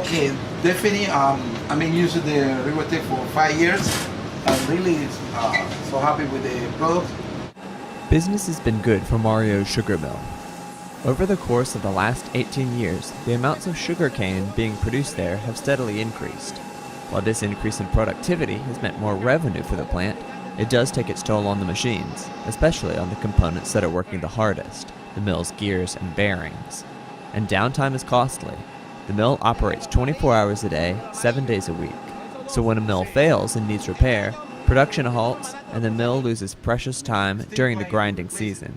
Okay, definitely. I've been using the Rewatech for 5 years. I'm really so happy with the product. Business has been good for Mario's sugar mill. Over the course of the last 18 years, the amounts of sugarcane being produced there have steadily increased. While this increase in productivity has meant more revenue for the plant, it does take its toll on the machines, especially on the components that are working the hardest, the mill's gears and bearings. And downtime is costly. The mill operates 24 hours a day, 7 days a week. So when a mill fails and needs repair, production halts and the mill loses precious time during the grinding season.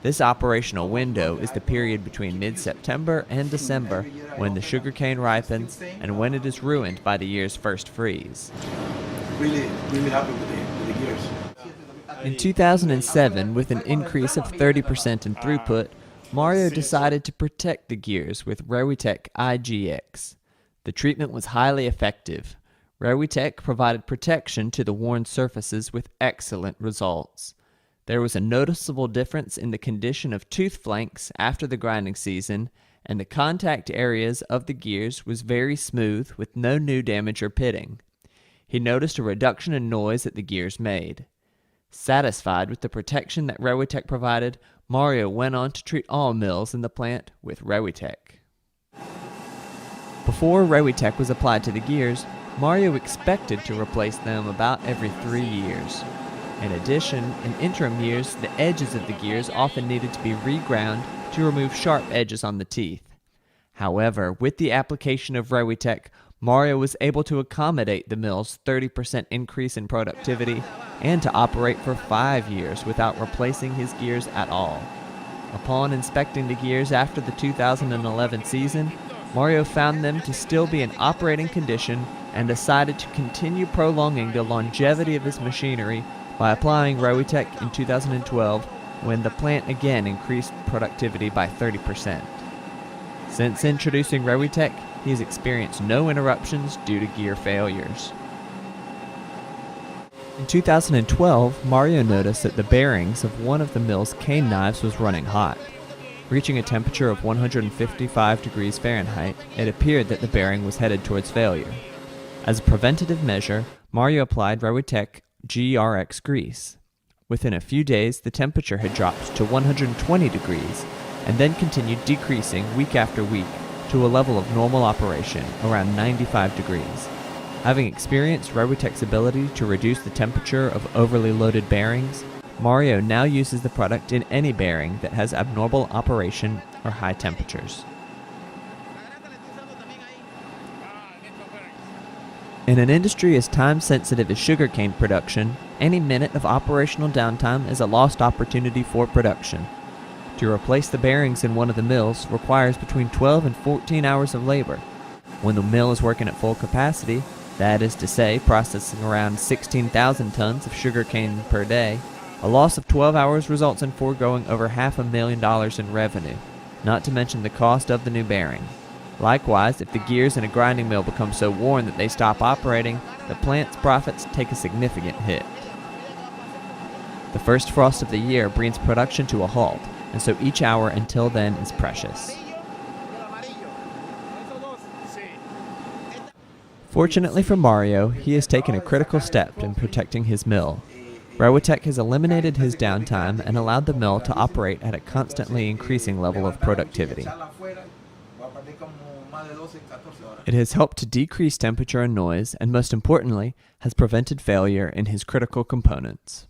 This operational window is the period between mid-September and December when the sugarcane ripens and when it is ruined by the year's first freeze. Really happy with the gears. In 2007, with an increase of 30% in throughput, Mario decided to protect the gears with Rewitech IGX. The treatment was highly effective. Rewitech provided protection to the worn surfaces with excellent results. There was a noticeable difference in the condition of tooth flanks after the grinding season, and the contact areas of the gears was very smooth with no new damage or pitting. He noticed a reduction in noise that the gears made. Satisfied with the protection that Rewitech provided, Mario went on to treat all mills in the plant with Rewitech. Before Rewitech was applied to the gears, Mario expected to replace them about every 3 years. In addition, in interim years, the edges of the gears often needed to be reground to remove sharp edges on the teeth. However, with the application of Rewitech, Mario was able to accommodate the mill's 30% increase in productivity and to operate for 5 years without replacing his gears at all. Upon inspecting the gears after the 2011 season, Mario found them to still be in operating condition and decided to continue prolonging the longevity of his machinery by applying Rewitech in 2012 when the plant again increased productivity by 30%. Since introducing Rewitech, he has experienced no interruptions due to gear failures. In 2012, Mario noticed that the bearings of one of the mill's cane knives was running hot. Reaching a temperature of 155 degrees Fahrenheit, it appeared that the bearing was headed towards failure. As a preventative measure, Mario applied Rewitech GRX grease. Within a few days, the temperature had dropped to 120 degrees, and then continued decreasing week after week to a level of normal operation, around 95 degrees. Having experienced Rewitech's ability to reduce the temperature of overly loaded bearings, Mario now uses the product in any bearing that has abnormal operation or high temperatures. In an industry as time-sensitive as sugarcane production, any minute of operational downtime is a lost opportunity for production. To replace the bearings in one of the mills requires between 12 and 14 hours of labor. When the mill is working at full capacity, that is to say, processing around 16,000 tons of sugarcane per day, a loss of 12 hours results in foregoing over $500,000 in revenue, not to mention the cost of the new bearing. Likewise, if the gears in a grinding mill become so worn that they stop operating, the plant's profits take a significant hit. The first frost of the year brings production to a halt, and so each hour until then is precious. Fortunately for Mario, he has taken a critical step in protecting his mill. Rewitech has eliminated his downtime and allowed the mill to operate at a constantly increasing level of productivity. It has helped to decrease temperature and noise, and most importantly, has prevented failure in his critical components.